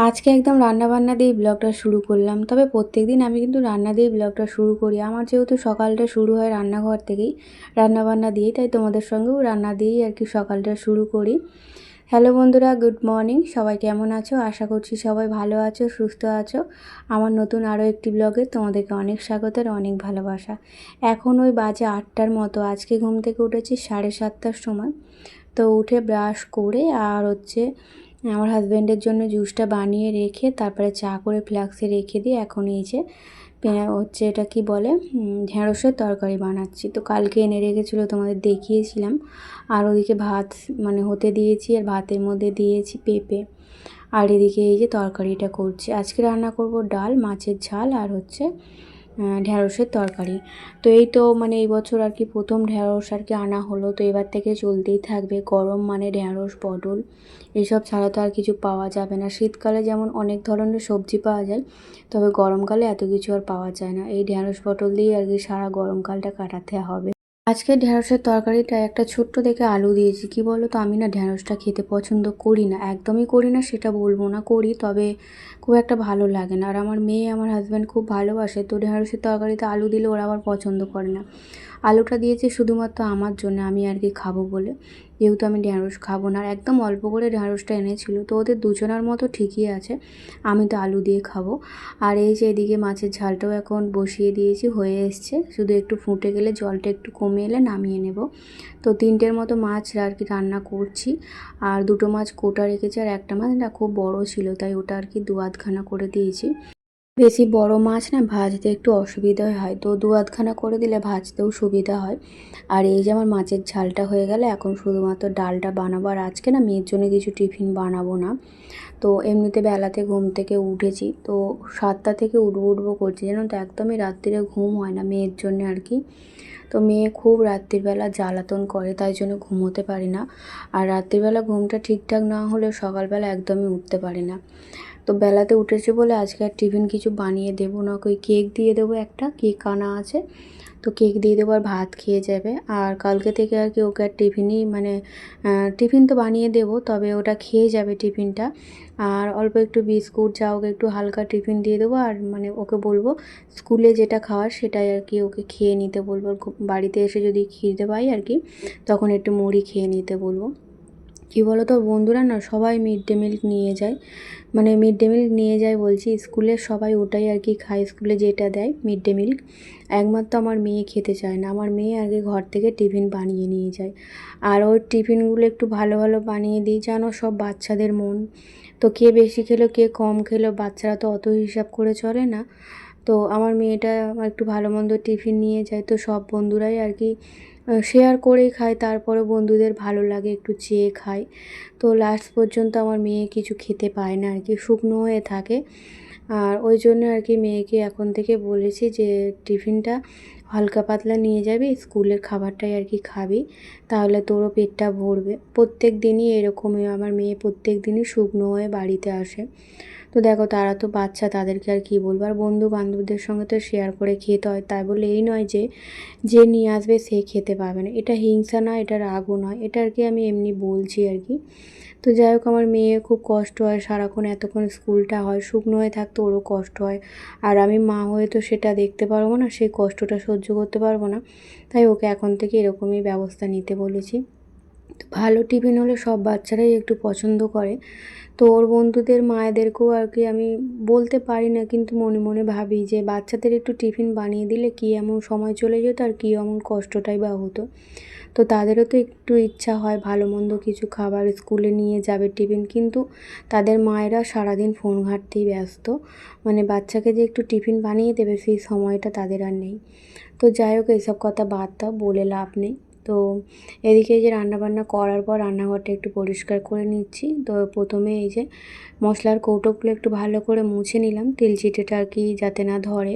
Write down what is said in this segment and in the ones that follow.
আজকে একদম রান্নাবান্না দিয়েই ব্লগটা শুরু করলাম। তবে প্রত্যেকদিন আমি কিন্তু রান্না দিয়েই ব্লগটা শুরু করি। আমার যেহেতু সকালটা শুরু হয় রান্নাঘর থেকেই, রান্নাবান্না দিয়েই, তাই তোমাদের সঙ্গেও রান্না দিয়েই আর কি সকালটা শুরু করি। হ্যালো বন্ধুরা, গুড মর্নিং। সবাই কেমন আছো? আশা করছি সবাই ভালো আছো, সুস্থ আছো। আমার নতুন আরও একটি ব্লগে তোমাদেরকে অনেক স্বাগত আর অনেক ভালোবাসা। এখন ওই বাজে 8টার মতো। আজকে ঘুম থেকে উঠেছি 7:30টার সময়। তো উঠে ব্রাশ করে আর আমার হাজব্যান্ডের জন্য জুসটা বানিয়ে রেখে তারপরে চা করে ফ্লাক্সে রেখে দিয়ে এখন এই যে এটা কি বলে, ঢ্যাঁড়সের তরকারি বানাচ্ছি। তো কালকে এনে রেখেছিলো, তোমাদের দেখিয়েছিলাম। আর ওদিকে ভাত মানে হতে দিয়েছি, আর ভাতের মধ্যে দিয়েছি পেঁপে। আর এদিকে এই যে তরকারিটা করছি। আজকে রান্না করব ডাল, মাছের ঝাল আর ঢ্যাঁড়সের তরকারি। তো এই তো মানে এই বছর আর কি প্রথম ঢ্যাঁড়স আর কি আনা হলো। তো এবার থেকে চলতেই থাকবে। গরম মানে ঢ্যাঁড়স, পটল এসব ছাড়া তো আর কিছু পাওয়া যাবে না। শীতকালে যেমন অনেক ধরনের সবজি পাওয়া যায়, তবে গরমকালে এত কিছু আর পাওয়া যায় না। এই ঢ্যাঁড়স পটল দিয়েই আর কি সারা গরমকালটা কাটাতে হবে। আজকে ঢ্যাঁড়সের তরকারিটা একটা ছোট্ট দেখে আলু দিয়েছি। কি বলো তো, আমি না ঢ্যাঁড়সটা খেতে পছন্দ করি না, একদমই করি না সেটা বলবো না, করি তবে খুব একটা ভালো লাগে না। আর আমার মেয়ে আমার হাজব্যান্ড খুব ভালোবাসে, তো ঢ্যাঁড়সের তরকারিতে আলু দিলে ওরা আবার পছন্দ করে না। আলুটা দিয়েছি শুধুমাত্র আমার জন্য, আমি আর কি খাবো বলে, যেহেতু আমি ঢ্যাঁড়স খাবো না। আর একদম অল্প করে ঢ্যাঁড়সটা এনেছিল, তো ওদের দুজনের মতো ঠিকই আছে, আমি তো আলু দিয়ে খাবো। আর এই যে এদিকে মাছের ঝালটাও এখন বসিয়ে দিয়েছি, হয়ে এসছে, শুধু একটু ফুটে গেলে জলটা একটু কমে এলে নামিয়ে নেব। তো 3টের মতো মাছ আর কি রান্না করছি। আর 2টো মাছ কোটা রেখেছি, আর একটা মাছ না খুব বড় ছিল, তাই ওটা আর কি 2 আধখানা করে দিয়েছি। বেশি বড় মাছ না ভাজতে একটু অসুবিধা হয়, তো 2 আধখানা করে দিলে ভাজতেও সুবিধা হয়। আর এই যে আমার মাছের ঝালটা হয়ে গেলে এখন শুধুমাত্র ডালটা বানাবো। আর আজকে না মেয়ের জন্য কিছু টিফিন বানাবো না। তো এমনিতে বেলাতে ঘুম থেকে উঠেছি, তো 7টা থেকে উঠবো উঠবো করছি, জানো তো একদমই রাত্রিরে ঘুম হয় না মেয়ের জন্য আর কি। তো মেয়ে খুব রাত্রিবেলা জ্বালাতন করে, তাই জন্য ঘুমোতে পারি না। আর রাত্রিবেলা ঘুমটা ঠিকঠাক না হলে সকালবেলা একদমই উঠতে পারি না। তো বেলাতে উঠেছে বলে আজকে আর টিফিন কিছু বানিয়ে দেবো না, ওই কেক দিয়ে দেবো, একটা কেক আনা আছে, তো কেক দিয়ে দেবো আর ভাত খেয়ে যাবে। আর কালকে থেকে আর কি ওকে আর টিফিনই মানে টিফিন তো বানিয়ে দেবো, তবে ওটা খেয়ে যাবে টিফিনটা। আর অল্প একটু বিস্কুট যা ওকে একটু হালকা টিফিন দিয়ে দেবো। আর মানে ওকে বলবো স্কুলে যেটা খাওয়ার সেটাই আর কি ওকে খেয়ে নিতে বলবো। বাড়িতে এসে যদি খিদে পাই আর কি, তখন একটু মুড়ি খেয়ে নিতে বলবো। কী বলো তো বন্ধুরা, না সবাই মিড ডে মিল নিয়ে যায়, মানে মিড ডে মিল নিয়ে যায় বলছি, স্কুলের সবাই ওটাই আর কি খায়, স্কুলে যেটা দেয় মিড ডে মিল। একমাত্র আমার মেয়ে খেতে চায় না। আমার মেয়ে আগে ঘর থেকে টিফিন বানিয়ে নিয়ে যায়, আর ওর টিফিনগুলো একটু ভালো ভালো বানিয়ে দিই, জানো সব বাচ্চাদের মন। তো কে বেশি খেলো কে কম খেলো, বাচ্চারা তো অত হিসাব করে চলে না। তো আমার মেয়েটা একটু ভালো মন্দ টিফিন নিয়ে যায়, তো সব বন্ধুরাই আর কি শেয়ার করেই খায়, তারপরে বন্ধুদের ভালো লাগে একটু চেয়ে খায়। তো লাস্ট পর্যন্ত আমার মেয়ে কিছু খেতে পায় না আর কি, শুকনো হয়ে থাকে। আর ওই জন্য আর কি মেয়েকে এখন থেকে বলেছি যে টিফিনটা হালকা পাতলা নিয়ে যাবি, স্কুলের খাবারটাই আর কি খাবি, তাহলে তোরও পেটটা ভরবে। প্রত্যেক দিনই এরকমই, আমার মেয়ে প্রত্যেক দিনই শুকনো হয়ে বাড়িতে আসে। তো দেখো তারা তো বাচ্চা, তাদেরকে আর কী বলবো। আর বন্ধু বান্ধবদের সঙ্গে তো শেয়ার করে খেতে হয়, তাই বলে এই নয় যে যে নিয়ে আসবে সে খেতে পাবে না। এটা হিংসা নয়, এটা রাগও নয়, এটা আর কি আমি এমনি বলছি আর কি। তো যাই হোক, আমার মেয়ে খুব কষ্ট হয়, সারাক্ষণ এতক্ষণ স্কুলটা হয়, শুকনো হয়ে থাকতে ওরও কষ্ট হয়। আর আমি মা হয়ে তো সেটা দেখতে পারবো না, সেই কষ্টটা সহ্য করতে পারবো না, তাই ওকে এখন থেকে এরকমই ব্যবস্থা নিতে বলেছি। তো ভালো টিফিন হলে সব বাচ্চারাই একটু পছন্দ করে। তো ওর বন্ধুদের মায়েদেরকেও আর কি আমি বলতে পারি না, কিন্তু মনে মনে ভাবি যে বাচ্চাদের একটু টিফিন বানিয়ে দিলে কী এমন সময় চলে যেত, আর কী এমন কষ্টটাই বা হতো। তো তাদেরও তো একটু ইচ্ছা হয় ভালো মন্দ কিছু খাবার, স্কুলে নিয়ে যাবে টিফিন, কিন্তু তাদের মায়েরা সারাদিন ফোন ঘাঁটতেই ব্যস্ত, মানে বাচ্চাকে যে একটু টিফিন বানিয়ে দেবে সেই সময়টা তাদের আর নেই। তো যাই হোক, এইসব কথা বাদ দাও, বলে লাভ নেই। তো এদিকে এই যে রান্নাবান্না করার পর রান্নাঘরটা একটু পরিষ্কার করে নিচ্ছি। তো প্রথমে এই যে মশলার কৌটোগুলো একটু ভালো করে মুছে নিলাম, তেলচিটেটা আর কি যাতে না ধরে।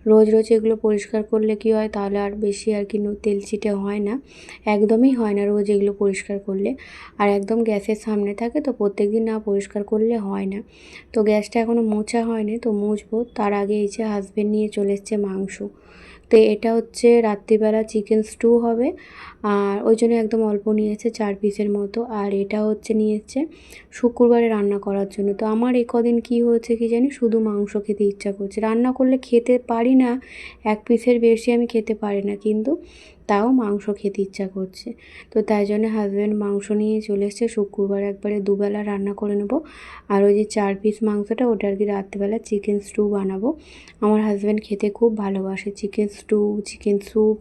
রোজ রোজ এগুলো পরিষ্কার করলে কি হয়, তাহলে আর বেশি আর কি তেলচিটে হয় না, একদমই হয় না রোজ এগুলো পরিষ্কার করলে। আর একদম গ্যাসের সামনে থাকে, তো প্রত্যেক দিন না পরিষ্কার করলে হয় না। তো গ্যাসটা এখনও মোছা হয়নি, তো মুছবো। তার আগে এই যে হাজবেন্ড নিয়ে চলে এসছে মাংস। তো এটা হচ্ছে রাত্রিবেলা চিকেন স্টু হবে, আর ওই জন্য একদম অল্প নিয়েছে 4 পিসের মতো। আর এটা হচ্ছে নিয়েছে শুক্রবারে রান্না করার জন্য। তো আমার এই কদিন কী হয়েছে কি জানি, শুধু মাংস খেতে ইচ্ছা করছে। রান্না করলে খেতে পারি না, 1 পিসের বেশি আমি খেতে পারি না, কিন্তু তাও মাংস খেতে ইচ্ছা করছে। তো তাই জন্য হাজব্যান্ড মাংস নিয়ে চলে এসেছে। শুক্রবার একবারে দুবেলা রান্না করে নেব। আর ওই যে 4 পিস মাংসটা, ওটা আর কি রাত্রিবেলা চিকেন স্টু বানাবো। আমার হাজব্যান্ড খেতে খুব ভালোবাসে চিকেন স্টু, চিকেন স্যুপ।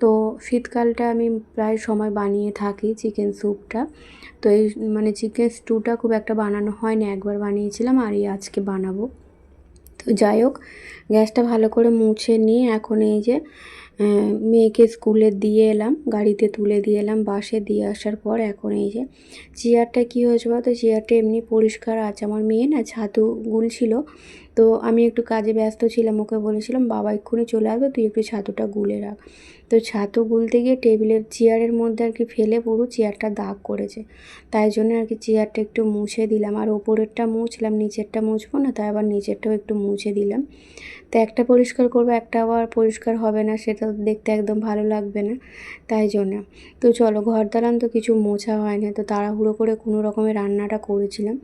তো শীতকালটা আমি প্রায় সময় বানিয়ে থাকি চিকেন স্যুপটা। তো এই মানে চিকেন স্টুটা খুব একটা বানানো হয় না, একবার বানিয়েছিলাম, আর এই আজকে বানাবো। তো যাই হোক, গ্যাসটা ভালো করে মুছে নিয়ে এখন এই যে মেয়েকে স্কুলে দিয়ে এলাম, গাড়িতে তুলে দিয়ে এলাম, বাসে দিয়ে আসার পর এখন এই যে চেয়ারটা কী হয়েছে বলতো, চেয়ারটা এমনি পরিষ্কার আছে। আমার মেয়ে না ছাতু গুলছিল, তো আমি একটু কাজে ব্যস্ত ছিলাম, ওকে বলেছিলাম বাবা এক্ষুনি চলে আসবে, তুই একটু ছাতুটা গুলে রাখ। তো ছাতু গুলতে গিয়ে টেবিলের চেয়ারের মধ্যে আর কি ফেলে পুরো চেয়ারটা দাগ করেছে। তাই জন্য আর কি চেয়ারটা একটু মুছে দিলাম, আর ওপরেরটা মুছলাম, নিচেরটা মুছবো না, তাই আবার নিচেরটাও একটু মুছে দিলাম। তো একটা পরিষ্কার করবো, একটা আবার পরিষ্কার হবে না, সেটা দেখতে একদম ভালো লাগবে না, তাই জন্য। তো চলো, ঘর দালান তো কিছু মোছা হয় না, তো তাড়াহুড়ো করে কোনো রকমের রান্নাটা করেছিলাম।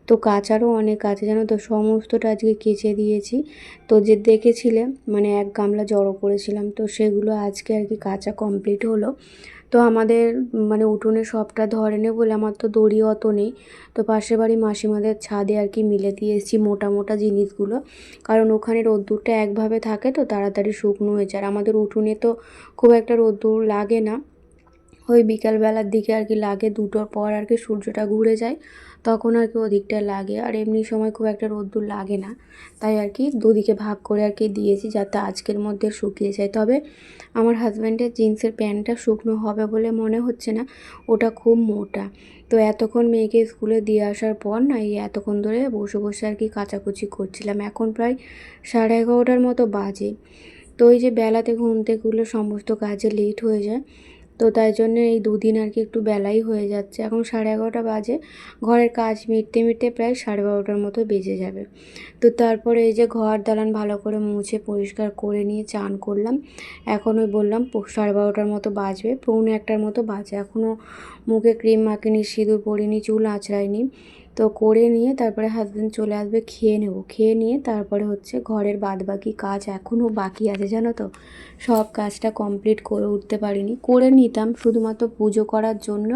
তো কাচারও অনেক আছে জানো তো, সমস্তটা আজকে কেচে দিয়েছি। তো যে দেখেছিলে মানে 1 গামলা জড়ো করেছিলাম, তো সেগুলো আজকে আর কি কাচা কমপ্লিট হলো। তো আমাদের মানে উঠোনে সবটা ধরেনি বলে আমার তো দড়ি অত নেই, তো পাশের বাড়ি মাসিমাদের ছাদে আর কি মিলে দিয়ে এসেছি মোটা মোটা জিনিসগুলো, কারণ ওখানে রোদ্দুরটা একভাবে থাকে তো তাড়াতাড়ি শুকনো হয়ে যায়। আর আমাদের উঠোনে তো খুব একটা রোদ্দুর লাগে না, ওই বিকালবেলার দিকে আর কি লাগে, 2টোর পর আর কি সূর্যটা ঘুরে যায়, তখন আর কি ওদিকটা লাগে। আর এমনি সময় খুব একটা রোদ্দুর লাগে না, তাই আর কি দুদিকে ভাগ করে আর কি দিয়েছি যাতে আজকের মধ্যে শুকিয়ে যায়। তবে আমার হাজব্যান্ডের জিন্সের প্যান্টটা শুকনো হবে বলে মনে হচ্ছে না, ওটা খুব মোটা। তো এতক্ষণ মেয়েকে স্কুলে দিয়ে আসার পর না, এই এতক্ষণ ধরে বসে বসে আর কি কাচাকুচি করছিলাম। এখন প্রায় 11:30টার মতো বাজে। তো ওই যে বেলাতে ঘুম থেকে উঠলে সমস্ত কাজে লেট হয়ে যায়, তো তাই জন্য এই 2 দিন আর কি একটু বেলাই হয়ে যাচ্ছে। এখন 11:30 বাজে, ঘরের কাজ মিটতে মিটতে প্রায় 12:30টার মতো বেজে যাবে। তো তারপরে এই যে ঘর দালান ভালো করে মুছে পরিষ্কার করে নিয়ে চান করলাম। এখন ওই বললাম 12:30টার মতো বাজবে, 1:45টার মতো বাজে, এখনও মুখে ক্রিম মাখিনি, সিঁদুর পরিনি, চুল আঁচড়াইনি। তো করে নিয়ে তারপরে হাজব্যান্ড চলে আসবে, খেয়ে নেব, খেয়ে নিয়ে তারপরে হচ্ছে ঘরের বাদবাকি কাজ এখনও বাকি আছে জানো তো, সব কাজটা কমপ্লিট করে উঠতে পারিনি। করে নিতাম শুধুমাত্র পুজো করার জন্য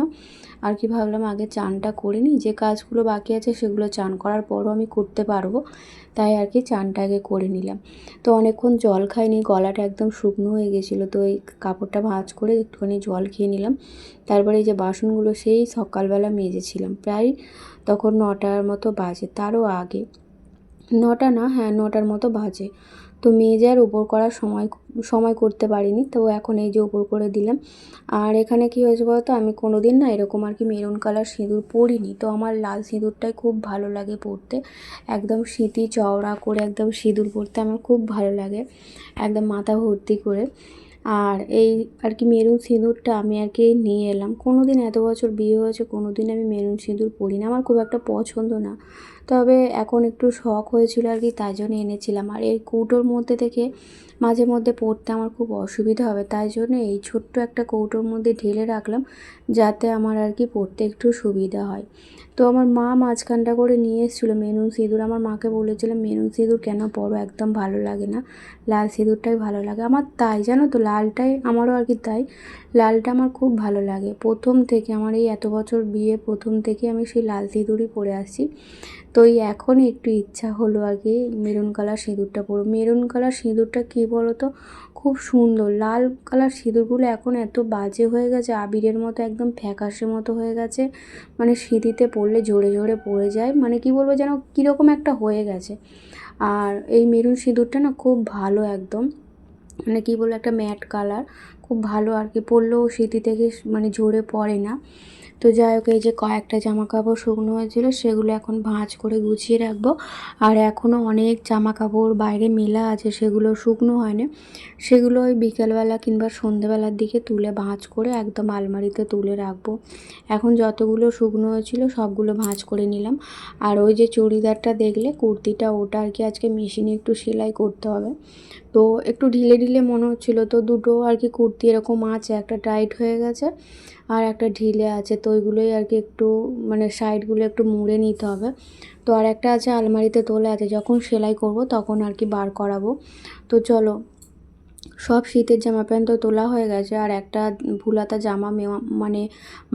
আর কি, ভাবলাম আগে চানটা করে নিই, যে কাজগুলো বাকি আছে সেগুলো চান করার পরও আমি করতে পারবো, তাই আর কি চানটা আগে করে নিলাম। তো অনেকক্ষণ জল খাইনি, গলাটা একদম শুকনো হয়ে গেছিলো, তো এই কাপড়টা ভাঁজ করে একটুখানি জল খেয়ে নিলাম। তারপরে এই যে বাসনগুলো সেই সকালবেলা মেজেছিলাম, প্রায় তখন 9টার মতো বাজে, তারও আগে, 9টা না, হ্যাঁ 9টার মতো বাজে। তো মেজে আর উপর করার সময় করতে পারিনি, তো এখন এই যে উপর করে দিলাম। আর এখানে কী হয়েছে বলতো, আমি কোনো দিন না এরকম আর কি মেরুন কালার সিঁদুর পরিনি, তো আমার লাল সিঁদুরটাই খুব ভালো লাগে পরতে, একদম সিঁথি চওড়া করে একদম সিঁদুর পরতে আমার খুব ভালো লাগে, একদম মাথা ভর্তি করে। আর এই আর কি মেরুন সিঁদুরটা আমি আর কি নিয়ে এলাম, কোনো দিন এত বছর বিয়ে হয়েছে কোনো দিন আমি মেরুন সিঁদুর পরি না, আমার খুব একটা পছন্দ না, তবে এখন একটু শখ হয়েছিল আর কি, তাই জন্য এনেছিলাম। আর এই কৌটোর মধ্যে থেকে মাঝে মধ্যে পড়তে আমার খুব অসুবিধা হবে, তাই জন্য এই ছোট্ট একটা কৌটোর মধ্যে ঢেলে রাখলাম, যাতে আমার আর কি পড়তে একটু সুবিধা হয়। তো আমার মা মাঝখানটা করে নিয়ে এসেছিলো মেরুন সিঁদুর, আমার মাকে বলেছিলাম মেরুন সিঁদুর কেন পরো, একদম ভালো লাগে না, লাল সিঁদুরটাই ভালো লাগে আমার, তাই জানো তো, লালটাই আমারও আর কি তাই, লালটা আমার খুব ভালো লাগে প্রথম থেকে, আমার এই এত বছর বিয়ে প্রথম থেকে আমি সেই লাল সিঁদুরই পরে আসছি। তো এই এখন একটু ইচ্ছা হলো আর কি মেরুন কালার সিঁদুরটা পরো। মেরুন কালার সিঁদুরটা কী বলো তো, খুব সুন্দর। লাল কালার সিঁদুরগুলো এখন এত বাজে হয়ে গেছে, আবিরের মতো একদম ফ্যাকাশে মতো হয়ে গেছে, মানে সিঁথিতে পড়লে ঝরে ঝরে পড়ে যায়, মানে কি বলবো যেন কীরকম একটা হয়ে গেছে। আর এই মেরুন সিঁদুরটা না খুব ভালো, একদম মানে কী বলবো একটা ম্যাট কালার, খুব ভালো আর কি, পরলেও সিঁথি থেকে মানে ঝরে পড়ে না। তো যাই হোক, এই যে কয়েকটা জামা কাপড় শুকনো হয়েছিল সেগুলো এখন ভাঁজ করে গুছিয়ে রাখবো। আর এখনও অনেক জামা কাপড় বাইরে মেলা আছে, সেগুলো শুকনো হয় না, সেগুলো ওই বিকেলবেলা কিংবা সন্ধেবেলার দিকে তুলে ভাঁজ করে একদম আলমারিতে তুলে রাখবো। এখন যতগুলো শুকনো হয়েছিল সবগুলো ভাঁজ করে নিলাম। আর ওই যে চুড়িদারটা দেখলে কুর্তিটা, ওটা আর কি আজকে মেশিনে একটু সেলাই করতে হবে, তো একটু ঢিলে ঢিলে মনে হচ্ছিলো, তো দুটো আর কি কুর্তি এরকম আছে, একটা টাইট হয়ে গেছে আর একটা ঢিলে আছে, তো ওইগুলোই আর কি একটু মানে সাইডগুলো একটু মুড়ে নিতে হবে। তো আর একটা আছে আলমারিতে তোলা আছে, যখন সেলাই করব তখন আর কি বার করাবো। তো চলো, সব শীতের জামা প্যান্ট তো তোলা হয়ে গেছে, আর একটা ভুলাতা জামা মানে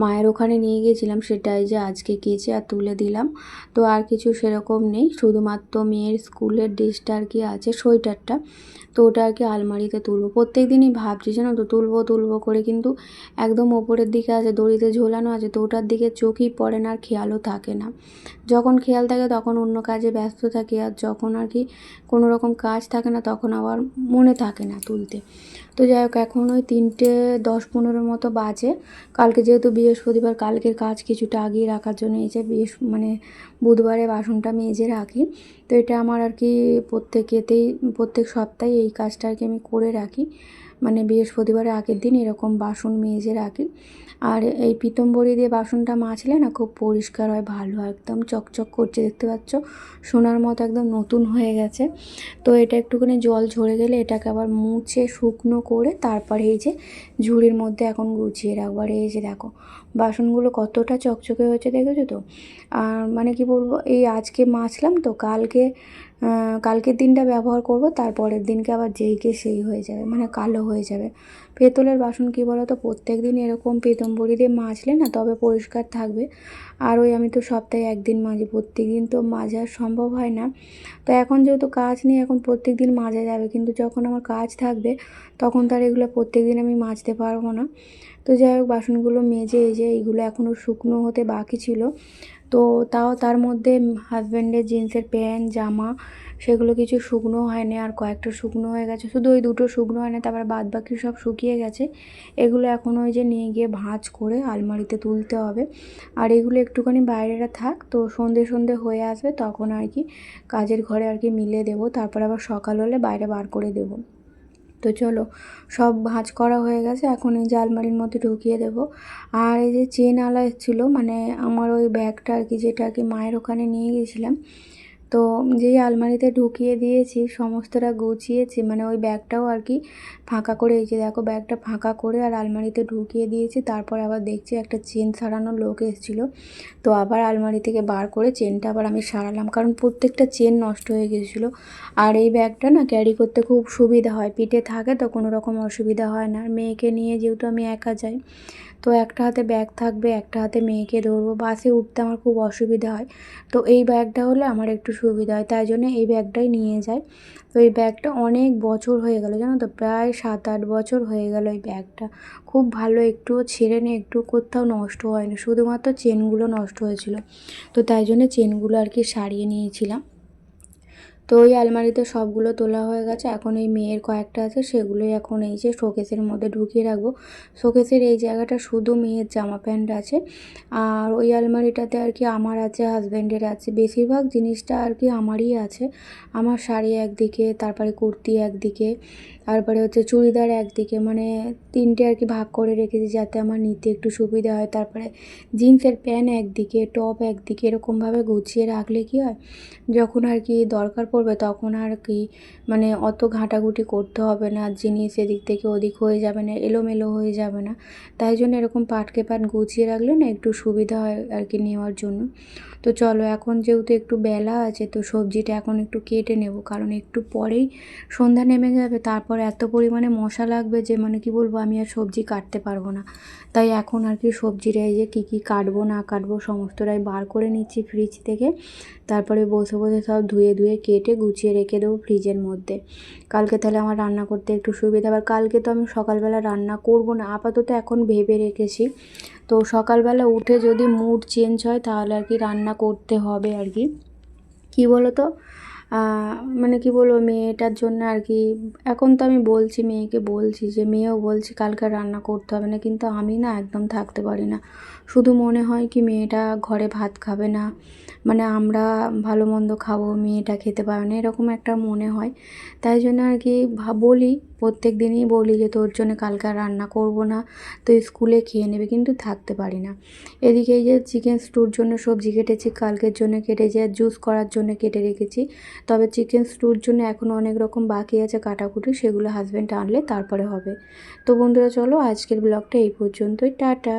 মায়ের ওখানে নিয়ে গিয়েছিলাম, সেটাই যে আজকে কেচে আর তুলে দিলাম। তো আর কিছু সেরকম নেই, শুধুমাত্র মেয়ের স্কুলের ড্রেসটা আর কি আছে, সোয়েটারটা। তো ওটা আর কি আলমারিতে তুলবো। প্রত্যেক দিনই ভাবছি জানো তো, তুলবো করে, কিন্তু একদম ওপরের দিকে আছে, দড়িতে ঝোলানো আছে, তো ওটার দিকে চোখই পড়ে না আর খেয়ালও থাকে না। যখন খেয়াল থাকে তখন অন্য কাজে ব্যস্ত থাকি, আর যখন আর কি কোনো রকম কাজ থাকে না তখন আবার মনে থাকে না তুলতে। তো যাই হোক, এখন ওই 3:10-15 মতো বাজে। কালকে যেহেতু বৃহস্পতিবার, কালকের কাজ কিছুটা আগিয়ে রাখার জন্য এই যে মানে বুধবারে বাসনটা মেজে রাখি। তো এটা আমার আর কি প্রত্যেক সপ্তাহে এই কাজটা আর কি আমি করে রাখি, মানে বৃহস্পতিবারের আগের দিন এরকম বাসন মেজে রাখি। আর এই পিতম্বরী দিয়ে বাসনটা মাজলে না খুব পরিষ্কার হয়, ভালো হয়, একদম চকচক করছে, দেখতে পাচ্ছ, সোনার মতো একদম নতুন হয়ে গেছে। তো এটা একটুখানি জল ঝরে গেলে এটাকে আবার মুছে শুকনো করে তারপরে এই যে ঝুড়ির মধ্যে এখন গুছিয়ে রাখবো। আর এই যে দেখো বাসনগুলো কতটা চকচকে হয়েছে, দেখেছো তো। আর মানে কি বলবো, এই আজকে মাজলাম তো কালকের দিনটা ব্যবহার করব, তারপরের দিনকে আবার যেইকে সেই হয়ে যাবে, মানে কালো হয়ে যাবে। পেতলের বাসন কি বলো তো, প্রত্যেক দিন এরকম পিতম্বরী দিয়ে মাজলে না তবে পরিষ্কার থাকবে। আর ওই আমি তো সপ্তাহে একদিন মাজি, প্রত্যেক দিন তো মাজা সম্ভব হয় না। তো এখন যেহেতু কাজ নেই, এখন প্রত্যেক দিন মাজা যাবে, কিন্তু যখন আমার কাজ থাকবে তখন তার এগুলো প্রত্যেক দিন আমি মাজতে পারবো না। তো যাই হোক, বাসনগুলো মেজে এই যে এইগুলো এখনও শুকনো হতে বাকি ছিল। তো তাও তার মধ্যে হাজব্যান্ডের জিন্সের প্যান্ট জামা সেগুলো কিছু শুকনো হয়নি, আর কয়েকটা শুকনো হয়ে গেছে, শুধু ওই দুটো শুকনো হয় না, তারপর বাদ বাকি সব শুকিয়ে গেছে। এগুলো এখন ওই যে নিয়ে গিয়ে ভাঁজ করে আলমারিতে তুলতে হবে। আর এগুলো একটুখানি বাইরেটা থাক, তো সন্ধে হয়ে আসবে তখন আর কি কাজের ঘরে আর কি মিলে দেবো, তারপর আবার সকাল হলে বাইরে বার করে দেবো। তো চলো, সব ভাঁজ করা হয়ে গেছে, এখন এই যে আলমারির মধ্যে ঢুকিয়ে দেবো। আর এই যে চেন আলা এসেছিলো, মানে আমার ওই ব্যাগটা আর কি, যেটা আর কি মায়ের ওখানে নিয়ে গেছিলাম, তো যেই আলমারিতে ঢুকিয়ে দিয়েছি সমস্তটা গুছিয়েছি, মানে ওই ব্যাগটাও আর কি ফাঁকা করে, এই যে দেখো ব্যাগটা ফাঁকা করে আর আলমারিতে ঢুকিয়ে দিয়েছি। তারপর আবার দেখছি একটা চেন সারানোর লোক এসেছিলো, তো আবার আলমারি থেকে বার করে চেনটা আবার আমি সারালাম, কারণ প্রত্যেকটা চেন নষ্ট হয়ে গিয়েছিলো। আর এই ব্যাগটা না ক্যারি করতে খুব সুবিধা হয়, পিঠে থাকে তো কোনো রকম অসুবিধা হয় না। আর মেয়েকে নিয়ে যেহেতু আমি একা যাই, তো একটা হাতে ব্যাগ থাকবে, একটা হাতে মেয়েকে ধরবো, বাসে উঠতে আমার খুব অসুবিধা হয়। তো এই ব্যাগটা হলে আমার একটু সুবিধা হয়, তাই জন্য এই ব্যাগটাই নিয়ে যাই। তো এই ব্যাগটা অনেক বছর হয়ে গেল জানো তো, প্রায় 7-8 বছর হয়ে গেল এই ব্যাগটা। খুব ভালো, একটুও ছেঁড়ে নিয়ে একটু কোথাও নষ্ট হয়নি, শুধুমাত্র চেনগুলো নষ্ট হয়েছিল। তো তাই জন্য চেনগুলো আর কি সারিয়ে নিয়েছিলাম। তো ওই আলমারিতে সবগুলো তোলা হয়ে গেছে, এখন এই মেয়ের কয়েকটা আছে, সেগুলোই এখন এই যে শোকেসের মধ্যে ঢুকিয়ে রাখবো। শোকেসের এই জায়গাটা শুধু মেয়ের জামা প্যান্ট আছে, আর ওই আলমারিটাতে আর কি আমার আছে, হাজব্যান্ডের আছে, বেশিরভাগ জিনিসটা আর কি আমারই আছে। আমার শাড়ি একদিকে, তারপরে কুর্তি একদিকে, তারপরে হচ্ছে চুড়িদার একদিকে, মানে তিনটে আর কি ভাগ করে রেখেছি যাতে আমার নিতে একটু সুবিধা হয়। তারপরে জিন্সের প্যান্ট একদিকে, টপ একদিকে, এরকমভাবে গুছিয়ে রাখলে কি হয়, যখন আর কি দরকার পড়বে তখন আর কি মানে অত ঘাঁটাঘুঁটি করতে হবে না, জিনিস এদিক থেকে ওদিক হয়ে যাবে না, এলোমেলো হয়ে যাবে না। তাই জন্য এরকম পাটকে পাট গুছিয়ে রাখলে না একটু সুবিধা হয় আর কি নেওয়ার জন্য। তো চলো, এখন যেহেতু একটু বেলা আছে, তো সবজিটা এখন একটু কেটে নেব, কারণ একটু পরেই সন্ধ্যা নেমে যাবে, তারপর এত পরিমাণে মশা লাগবে যে মানে কি বলবো, আমি আর সবজি কাটতে পারবো না। তাই এখন আর কি সবজিটা এই যে কী কাটবো না কাটবো সমস্তটাই বার করে নিচ্ছি ফ্রিজ থেকে, তারপরে বসে বসে সব ধুয়ে কেটে গুছিয়ে রেখে দেবো ফ্রিজের মধ্যে। কালকে তাহলে আমার রান্না করতে একটু সুবিধা। আবার কালকে তো আমি সকালবেলা রান্না করব না, আপাতত এখন ভেবে রেখেছি। তো সকালবেলা উঠে যদি মুড চেঞ্জ হয় তাহলে আর কি রান্না করতে হবে আর কি। কী বলো তো, মানে কি বলবো, মেয়েটার জন্য আর কি, এখন তো আমি বলছি, মেয়েকে বলছি, যে মেয়েও বলছি কালকে রান্না করতে হবে না, কিন্তু আমি না একদম থাকতে পারি না। শুধু মনে হয় কি মেয়েটা ঘরে ভাত খাবে না, মানে আমরা ভালো মন্দ খাবো, মেয়েটা খেতে পারবে না, এরকম একটা মনে হয়। তাই জন্য আর কি বলি প্রত্যেক দিনই বলি যে তোর জন্য কালকে আর রান্না করব না, তুই স্কুলে খেয়ে নেবে, কিন্তু থাকতে পারি না। এদিকে এই যে চিকেন স্টুর জন্য সবজি কেটেছি, কালকের জন্য কেটেছি, আর জুস করার জন্য কেটে রেখেছি। তবে চিকেন স্টুর জন্য এখনও অনেক রকম বাকি আছে কাটাকুটি, সেগুলো হাজব্যান্ড আনলে তারপরে হবে। তো বন্ধুরা চলো আজকের ব্লগটা এই পর্যন্তই, টাটা।